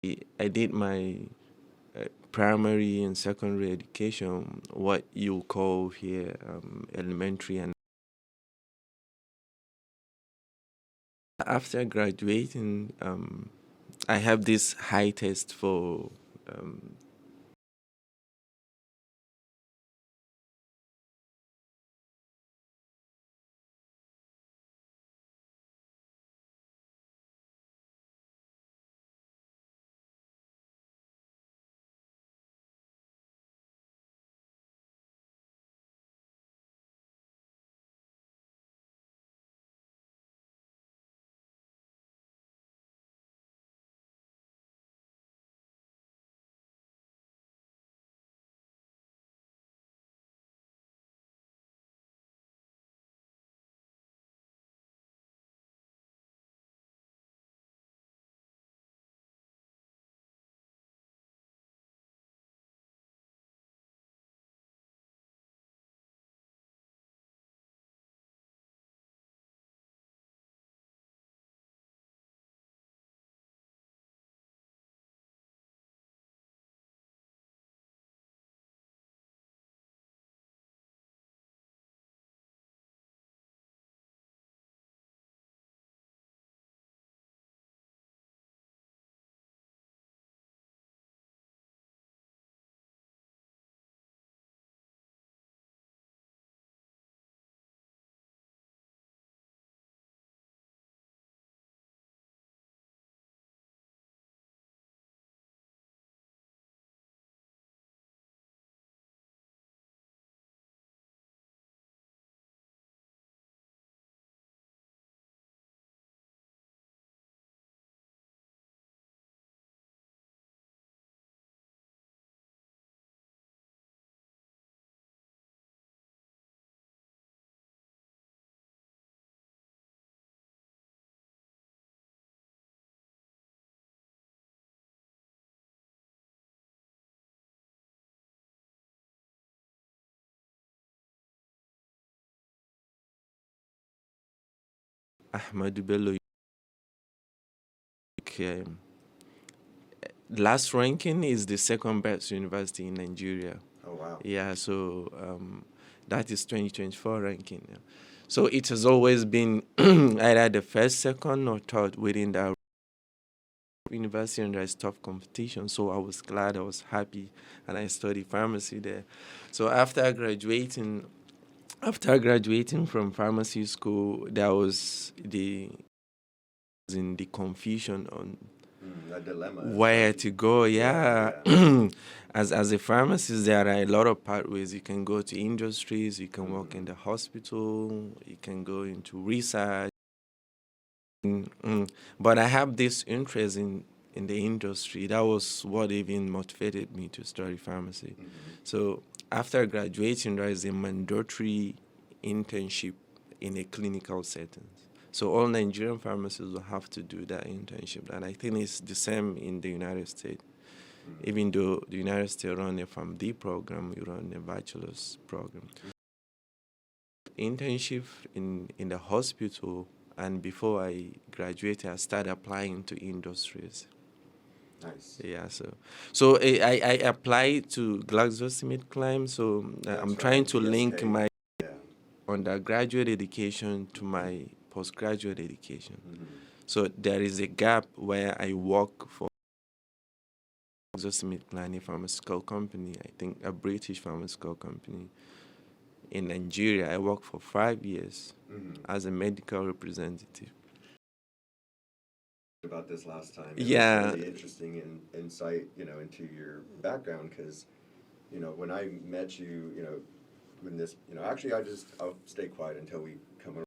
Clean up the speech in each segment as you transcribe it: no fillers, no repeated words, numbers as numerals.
I did my primary and secondary education, what you call here elementary. And after graduating, I have this high test for um, Ahmadu Bello. Um, Last ranking is the second best university in Nigeria. Oh, wow. Yeah, so that is 2024 ranking. Yeah. So it has always been either the first, second, or third within the university, and there's tough competition. So I was glad, I was happy, and I studied pharmacy there. So after graduating from pharmacy school, there was the in the confusion on That dilemma. where to go. Yeah. Yeah. As a pharmacist, there are a lot of pathways. You can go to industries, you can work in the hospital, you can go into research. But I have this interest in the industry. That was what even motivated me to study pharmacy. So after graduating, there is a mandatory internship in a clinical setting. So all Nigerian pharmacists will have to do that internship, and I think it's the same in the United States. Even though the United States run a PharmD program, you run a bachelor's program. Internship in the hospital, and before I graduated, I started applying to industries. Nice. Yeah, so I applied to GlaxoSmithKline. So I'm trying to link my Yeah. undergraduate education to my postgraduate education. So there is a gap where I work for GlaxoSmithKline, a pharmaceutical company, I think a British pharmaceutical company in Nigeria. I worked for 5 years as a medical representative. About this last time. Yeah. It's really interesting insight, into your background because, when I met you, when this, actually I'll stay quiet until we come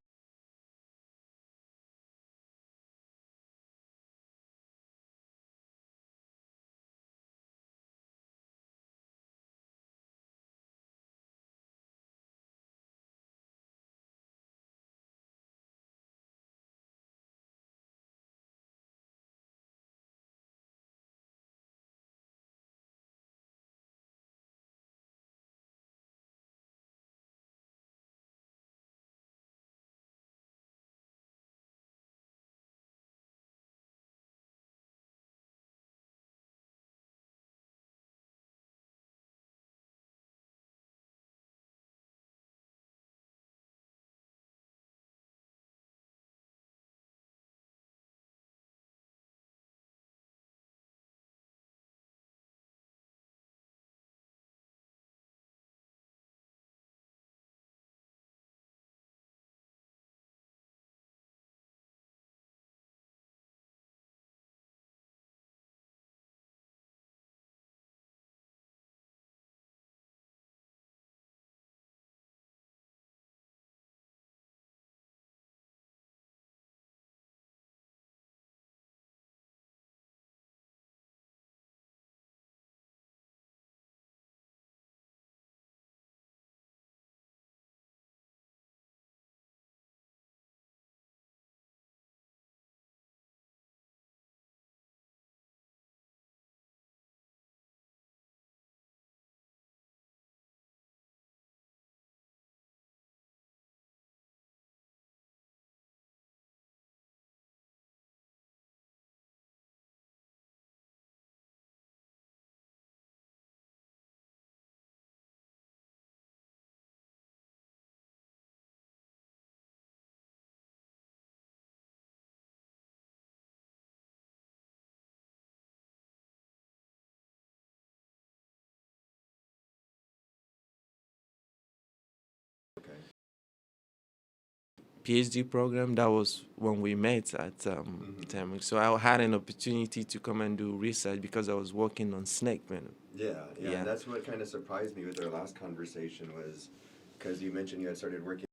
PhD program. That was when we met at Tamil. So I had an opportunity to come and do research because I was working on snake venom. Yeah, and that's what kind of surprised me with our last conversation was because you mentioned you had started working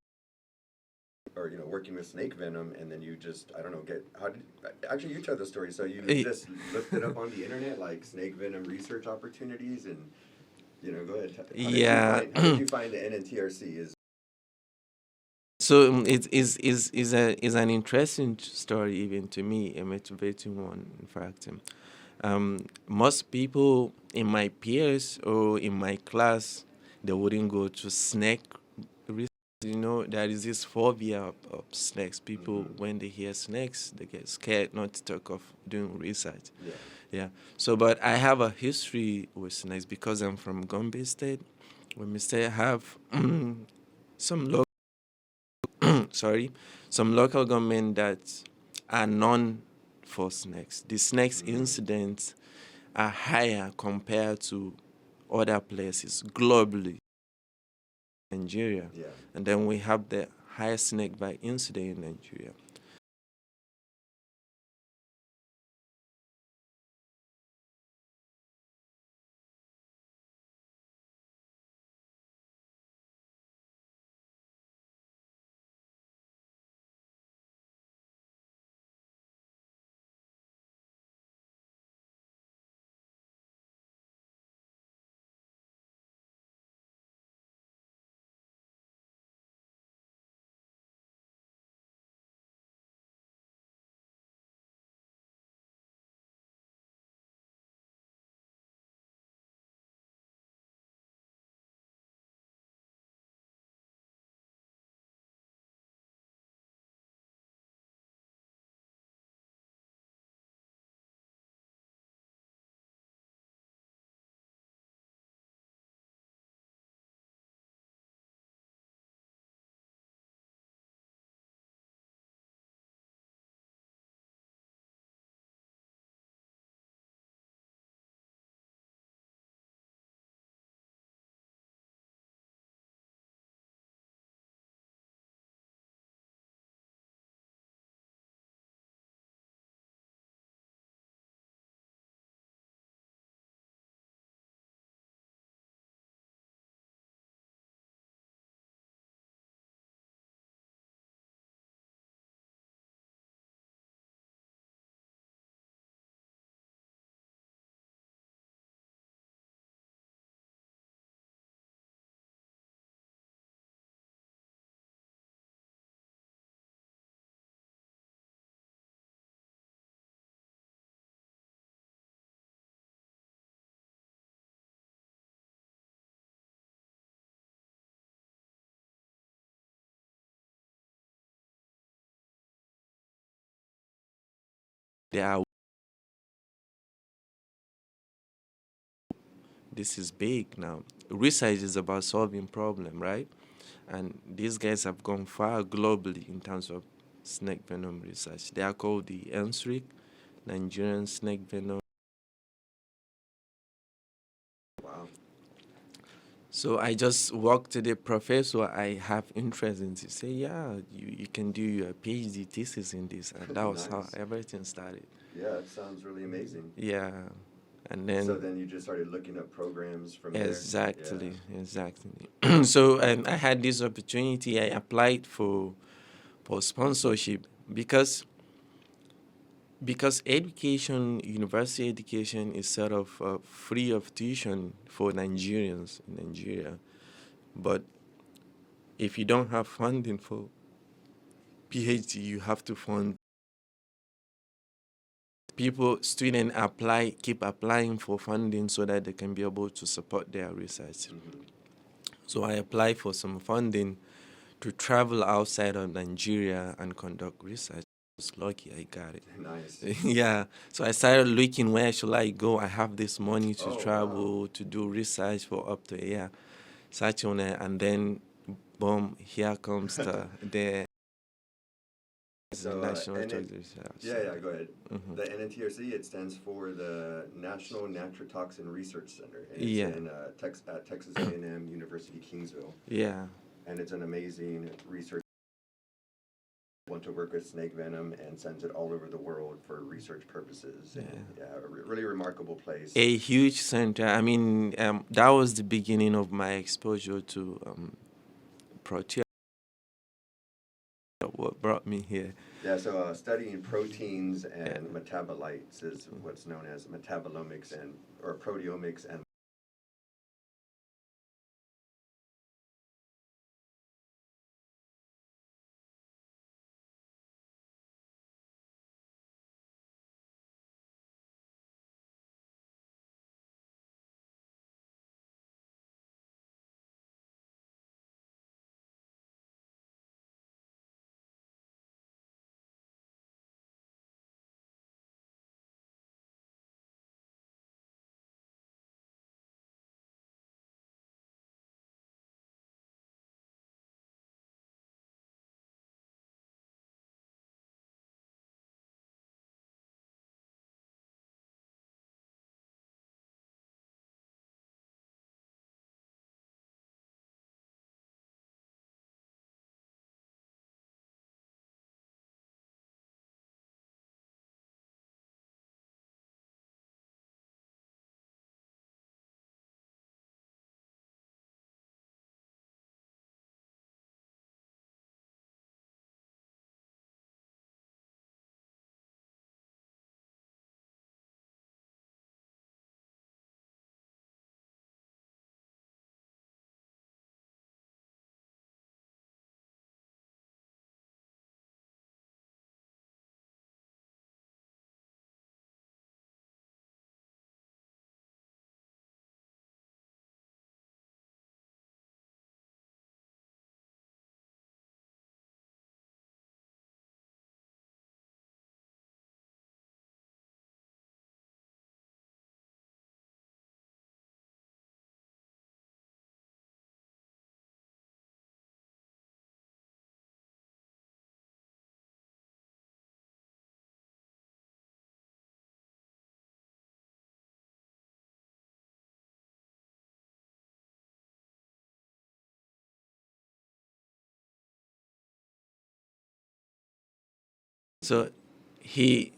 or working with snake venom, and then you just I don't know actually you tell the story. So you just looked it up on the internet like snake venom research opportunities, and go ahead. How did you find the NNTRC? So it is an interesting story even to me, a motivating one. In fact, most people in my peers or in my class, they wouldn't go to snake research. There is this phobia of snakes. People, when they hear snakes, they get scared, not to talk of doing research. Yeah. So, but I have a history with snakes because I'm from Gombe State. When we say I have some local, some local government that are known for snakes. The snakes incidents are higher compared to other places globally. Nigeria. Yeah. And then we have the highest snake bite incident in Nigeria. This is big now. Research is about solving problem, right? And these guys have gone far globally in terms of snake venom research. They are called the NSRIC, Nigerian Snake Venom. Wow. So I just walked to the professor I have interest in to say, yeah, you can do your PhD thesis in this. And that was how everything started. Yeah, it sounds really amazing. Yeah. And then so then you just started looking up programs from exactly. So I had this opportunity. I applied for sponsorship because education, university education is sort of free of tuition for Nigerians in Nigeria. But if you don't have funding for PhD, you have to fund students keep applying for funding so that they can be able to support their research. So I applied for some funding to travel outside of Nigeria and conduct research. I was lucky I got it. Nice. Yeah. So I started looking, where should I go? I have this money to travel, wow. to do research for up to a year. Search on it, and then boom, here comes the National Drug Research. Yeah, go ahead. The NNTRC, it stands for the National Natrotoxin Research Center. And it's in at Texas A&M University, Kingsville. Yeah. And it's an amazing research to work with snake venom and sends it all over the world for research purposes. And yeah, really remarkable place. A huge center. I mean, that was the beginning of my exposure to protein. What brought me here? Yeah, so studying proteins and metabolites is what's known as metabolomics and or proteomics and. So he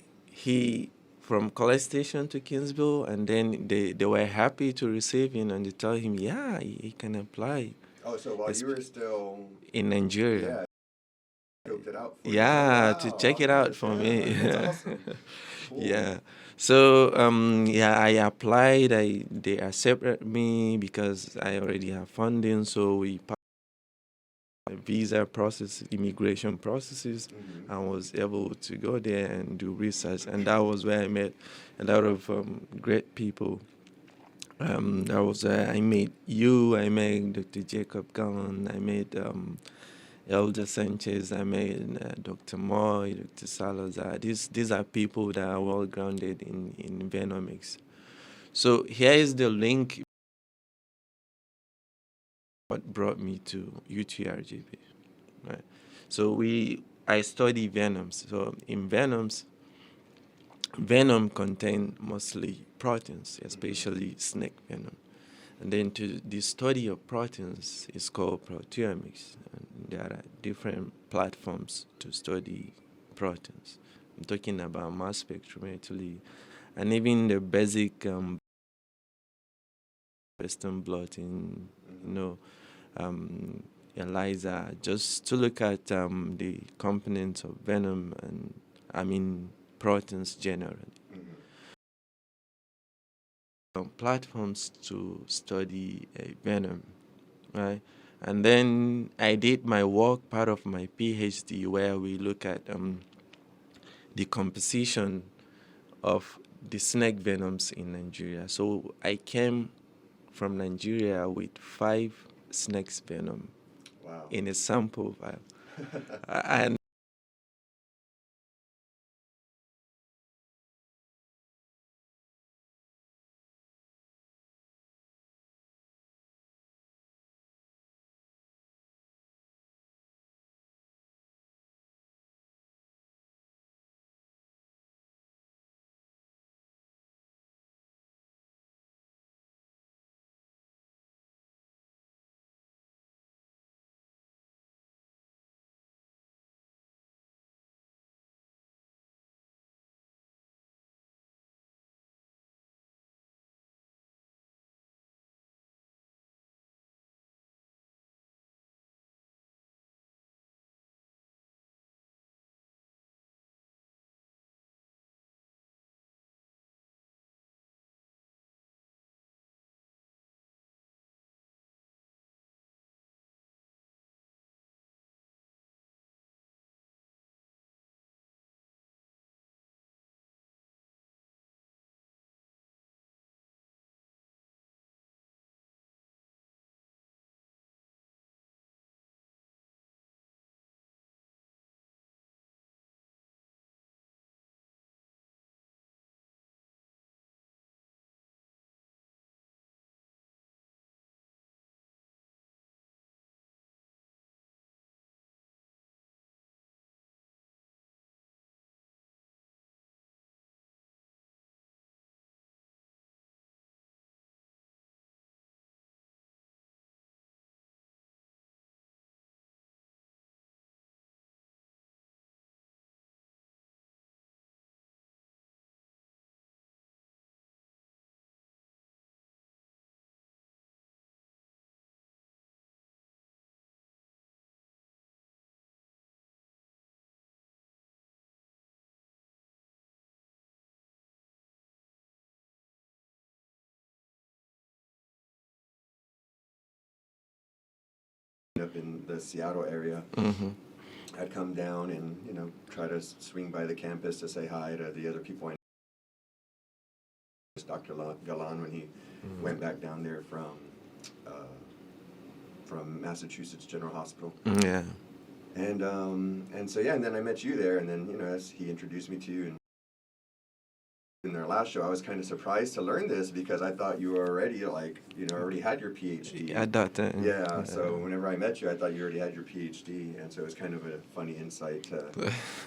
from college station to Kingsville, and then they were happy to receive him, and they told him, yeah, he can apply. Oh, so while you were still in Nigeria. Yeah, scoped it out for you. Yeah, Oh, to wow, check it out for yeah, me. that's awesome. Cool. Yeah. So yeah, I applied. They accepted me because I already have funding. So we passed visa process, immigration processes, and was able to go there and do research. And that was where I met a lot of great people. That was I met you. I met Dr. Jacob Gallen. I met Elder Sanchez, I met Dr. Moy, Dr. Salazar. These are people that are well grounded in Venomics. So here is the link. What brought me to UTRGV, right? So I study venoms. So in venoms, venom contain mostly proteins, especially snake venom. And then to the study of proteins is called proteomics. And there are different platforms to study proteins. I'm talking about mass spectrometry and even the basic Western blotting, um, ELISA, just to look at the components of venom and proteins generally. Platforms to study venom, right? And then I did my work, part of my PhD, where we look at the composition of the snake venoms in Nigeria. So I came from Nigeria with 5 snakes venom. Wow. In a sample vial. And up in the Seattle area, I'd come down and, you know, try to swing by the campus to say hi to the other people I know. Dr. Galan when he went back down there from Massachusetts General Hospital. Yeah. And so yeah, and then I met you there, and then, you know, as he introduced me to you, and in their last show, I was kind of surprised to learn this because I thought you were already like, you know, already had your PhD. At that time. Yeah. So whenever I met you, I thought you already had your PhD, and so it was kind of a funny insight to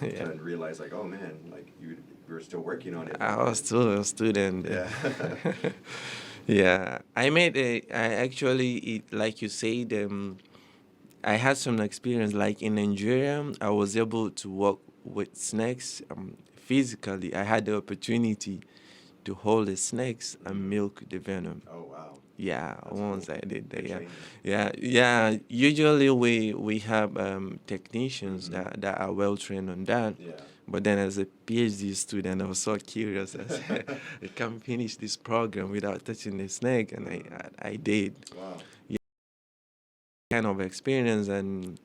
to realize like, oh man, like you were still working on it. I was still a student. Yeah. Yeah. I actually, like you said, I had some experience. Like in Nigeria, I was able to work with snakes physically. I had the opportunity to hold the snakes and milk the venom. Oh wow. Yeah, That's once cool. I did that. Good Yeah, training. yeah. Usually we have technicians that are well trained on that. Yeah. But then as a PhD student, I was so curious. I said, I can't finish this program without touching the snake, and I did. Wow. Kind of experience, and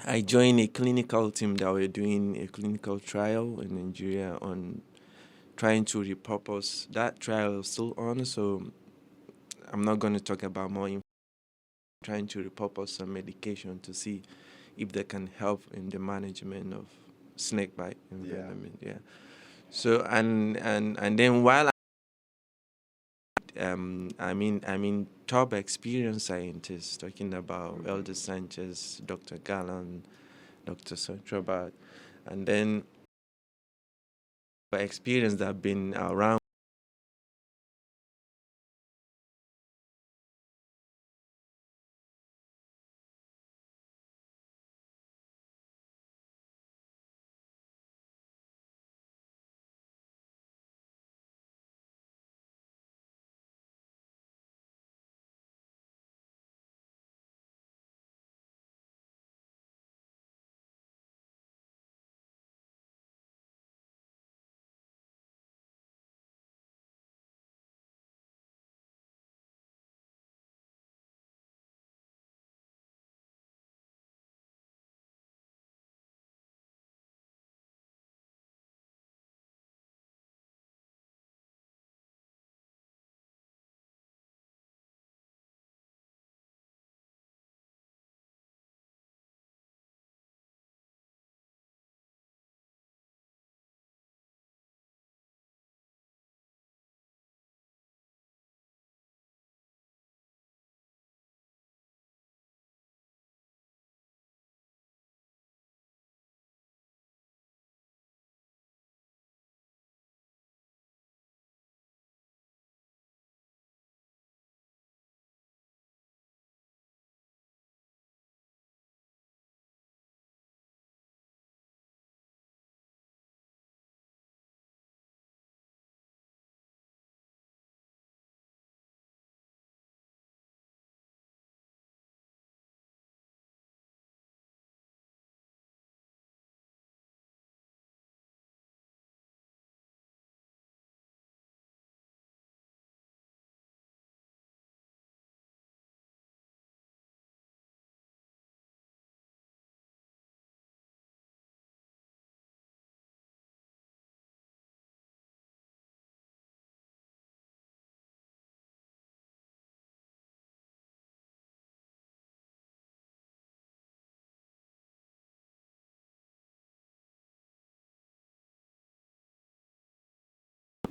I joined a clinical team that were doing a clinical trial in Nigeria on trying to repurpose. That trial is still on, so I'm not going to talk about more. Trying to repurpose some medication to see if they can help in the management of snake bite environment. Yeah. So and then while I mean top experienced scientists talking about Elder Sanchez, Dr. Gallan, Dr. Sotrabat, and then experience that have been around.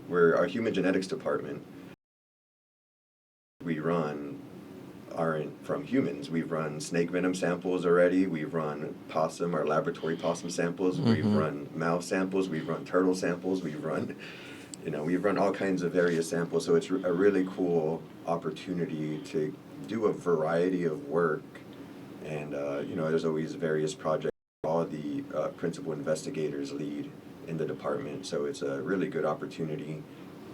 We're our human genetics department. We run aren't from humans. We've run snake venom samples already. We've run possum, our laboratory possum samples. We've run mouse samples. We've run turtle samples. We've run, you know, we've run all kinds of various samples. So it's a really cool opportunity to do a variety of work. And, you know, there's always various projects. All the principal investigators lead in the department. So it's a really good opportunity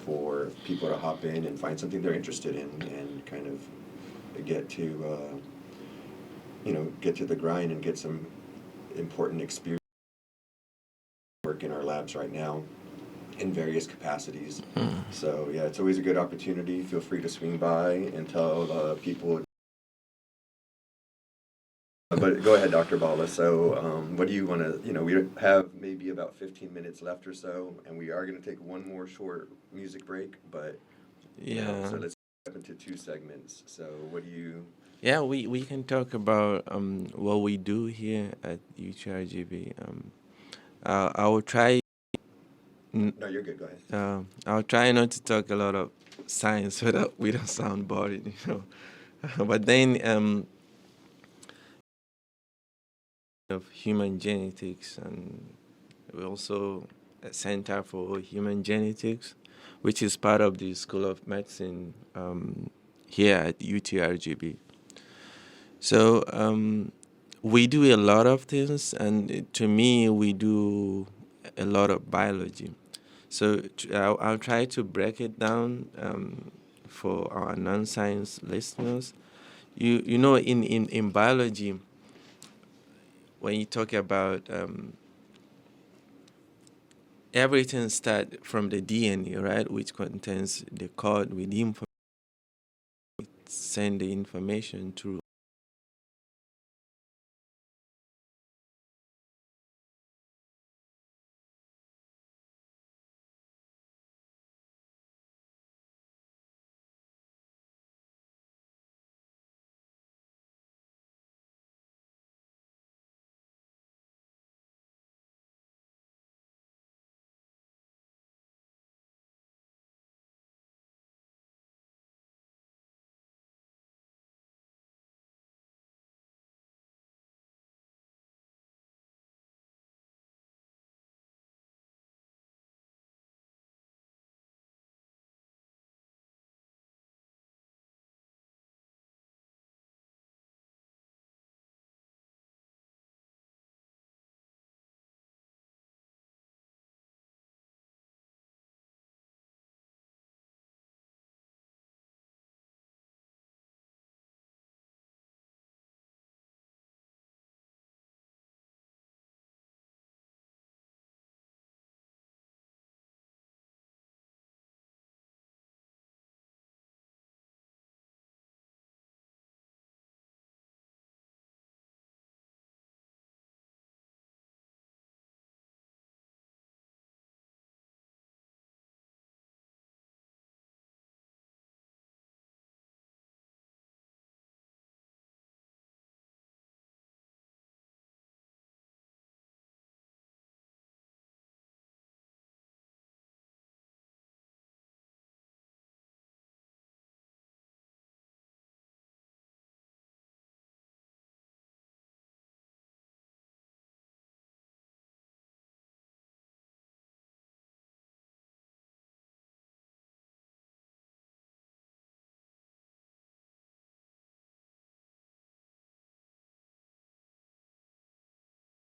for people to hop in and find something they're interested in and kind of get to get to the grind and get some important experience work in our labs right now in various capacities. So yeah, it's always a good opportunity. Feel free to swing by and tell people But go ahead, Dr. Bala. So, what do you want to, we have maybe about 15 minutes left or so, and we are going to take one more short music break, but, Yeah. so let's step into two segments. So, what do you, Yeah, we can talk about what we do here at UTRGB. I will try. no, you're good, go ahead. I'll try not to talk a lot of science so that we don't sound boring, you know. But then of human genetics, and we also a Center for Human Genetics, which is part of the School of Medicine here at UTRGB. So we do a lot of things, and to me, we do a lot of biology. So I'll try to break it down for our non-science listeners. You know, in biology, when you talk about everything start from the DNA, right, which contains the code with the send the information through.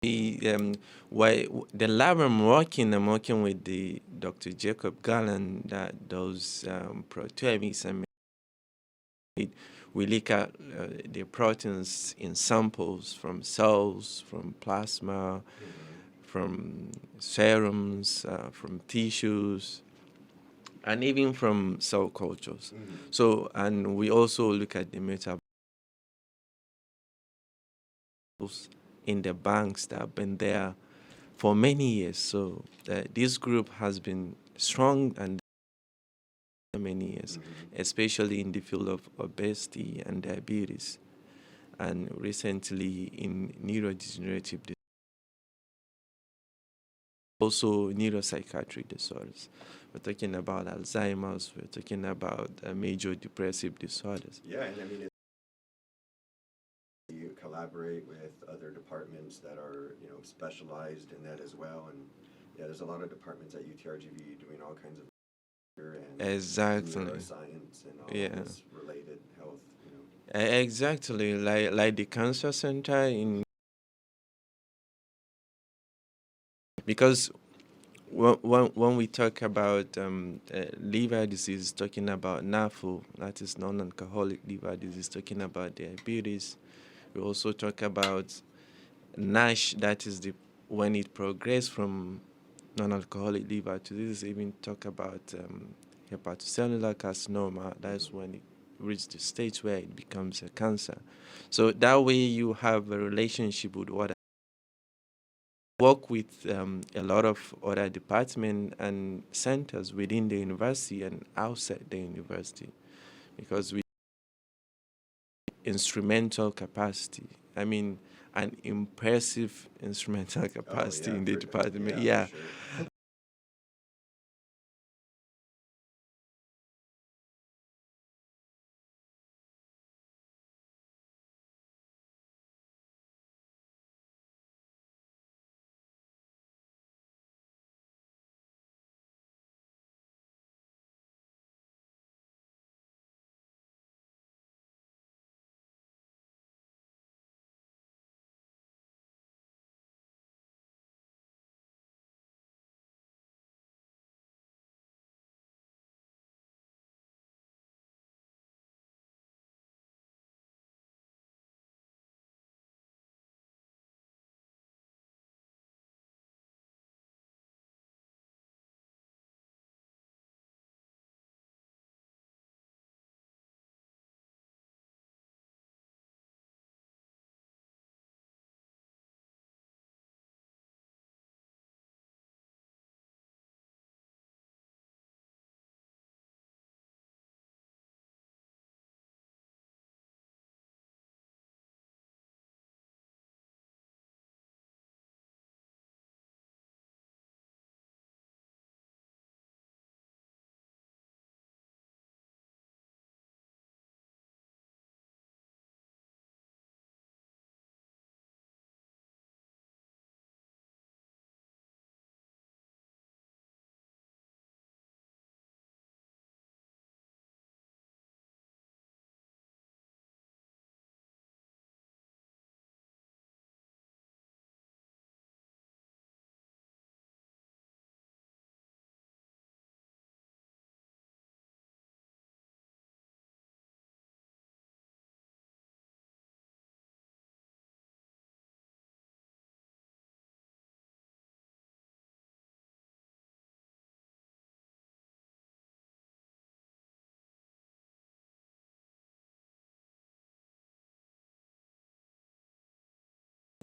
The why the lab I'm working with the Dr. Jacob Gallen that does proteomics, and we look at the proteins in samples from cells, from plasma, from serums, from tissues, and even from cell cultures. So, and we also look at the metabolites in the banks that have been there for many years. So, this group has been strong and many years, especially in the field of obesity and diabetes, and recently in neurodegenerative also neuropsychiatric disorders. We're talking about Alzheimer's, we're talking about major depressive disorders. Yeah, and I mean, you collaborate with other departments that are, specialized in that as well, and yeah, there's a lot of departments at UTRGV doing all kinds of and Exactly. neuroscience and all Yeah. this related health, Exactly, like the cancer center in because when we talk about liver disease, talking about NAFU, that is non-alcoholic liver disease, talking about diabetes. We also talk about NASH, that is the when it progresses from non-alcoholic liver to this. Even talk about hepatocellular carcinoma. That's when it reach the stage where it becomes a cancer. So that way you have a relationship with what I work with a lot of other departments and centers within the university and outside the university, because we instrumental capacity. I mean, an impressive instrumental capacity in the department. Yeah. For sure.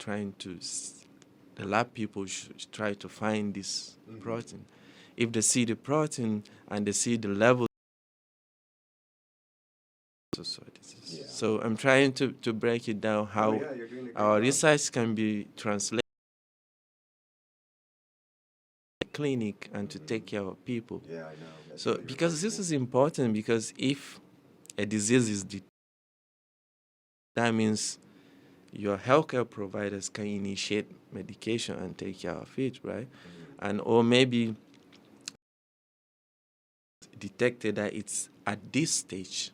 Trying to, the lab people should try to find this protein. If they see the protein and they see the level, so I'm trying to break it down how You're doing a great our job. research can be translated in the clinic and to take care of people. Yeah, I know. That's So really because this remarkable. is important, because if a disease is that means your healthcare providers can initiate medication and take care of it, right? And or maybe detected that it's at this stage,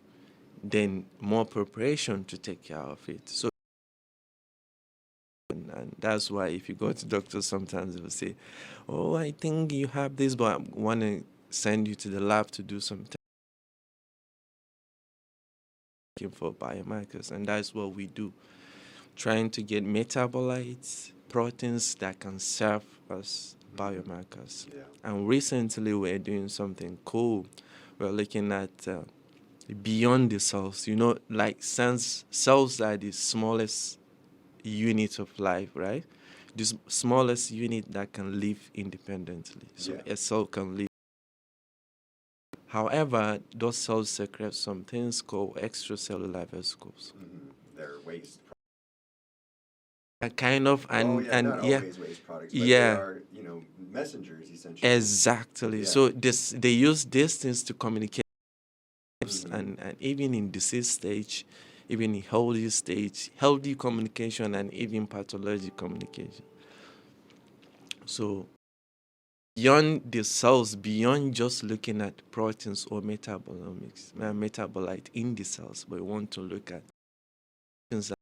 then more preparation to take care of it. So and that's why if you go to doctors, sometimes they will say, "Oh, I think you have this, but I want to send you to the lab to do some testing for biomarkers," and that's what we do, trying to get metabolites, proteins that can serve as biomarkers. Yeah. And recently, we're doing something cool. We're looking at beyond the cells. You know, like cells are the smallest unit of life, right? The smallest unit that can live independently. So Yeah. a cell can live. However, those cells secrete some things called extracellular vesicles. They're waste. A kind of and Not yeah, always waste products, but they yeah, are, messengers essentially. exactly. Yeah. So they use these things to communicate, Mhm. and even in disease stage, even in healthy stage, healthy communication and even pathologic communication. So beyond the cells, beyond just looking at proteins or metabolomics, metabolite in the cells, we want to look at things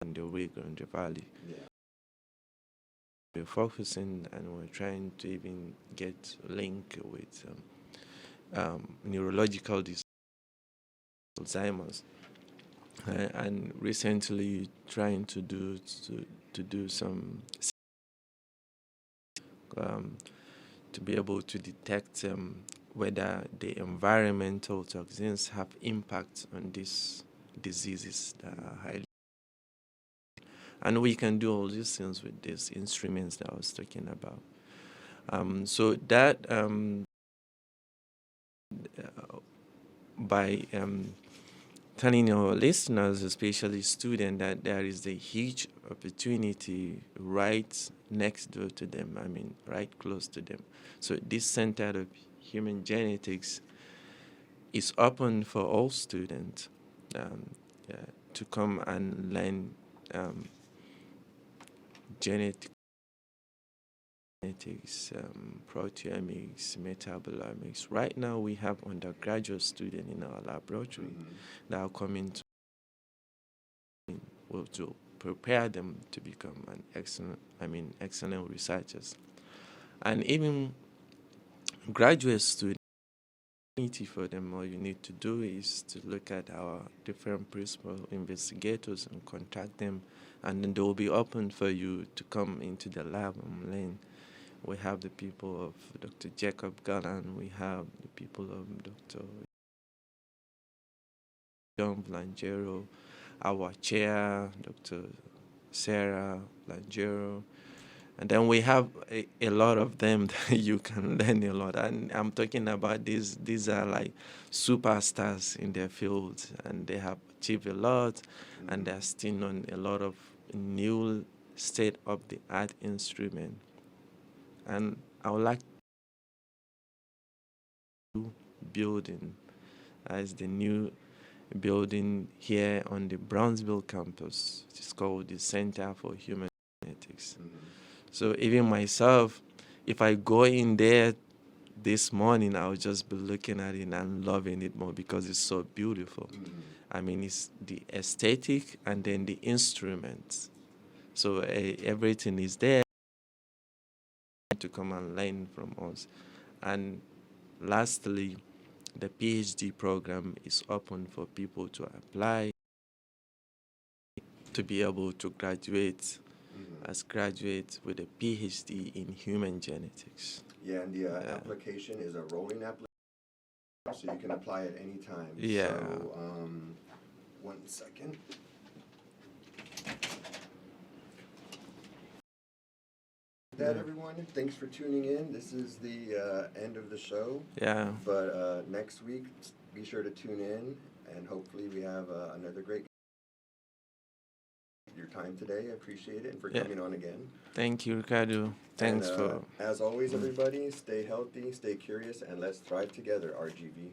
in the Rio Grande Valley. Yeah. We're focusing and we're trying to even get link with neurological disease, Alzheimer's, and recently trying to do some um, to be able to detect whether the environmental toxins have impact on these diseases that are highly. And we can do all these things with these instruments that I was talking about. So that by telling our listeners, especially students, that there is a huge opportunity right next door to them, right close to them. So this Center of Human Genetics is open for all students um, to come and learn genetics, proteomics, metabolomics. Right now, we have undergraduate students in our laboratory that are coming to prepare them to become an excellent researchers. And even graduate students, for them, all you need to do is to look at our different principal investigators and contact them, and then they will be open for you to come into the lab and learn. We have the people of Dr. Jacob Gallan, we have the people of Dr. John Blangero, our chair, Dr. Sarah Blangero, and then we have a lot of them that you can learn a lot. And I'm talking about these are like superstars in their fields, and they have achieved a lot, and they're still on a lot of new state-of-the-art instrument. And I would like to building as the new building here on the Brownsville campus. It's called the Center for Human Genetics. So even myself, if I go in there this morning, I'll just be looking at it and loving it more because it's so beautiful. It's the aesthetic and then the instruments. So everything is there to come and learn from us. And lastly, the PhD program is open for people to apply to be able to graduate as graduates with a PhD in human genetics. Yeah, and the application is a rolling application, so you can apply at any time. Yeah. So, 1 second. That, everyone, thanks for tuning in. This is the end of the show. Yeah. But next week, be sure to tune in, and hopefully we have another great your time today. I appreciate it, and for coming on again. Thank you, Ricardo. Thanks and, as always, everybody, stay healthy, stay curious, and let's thrive together, RGV.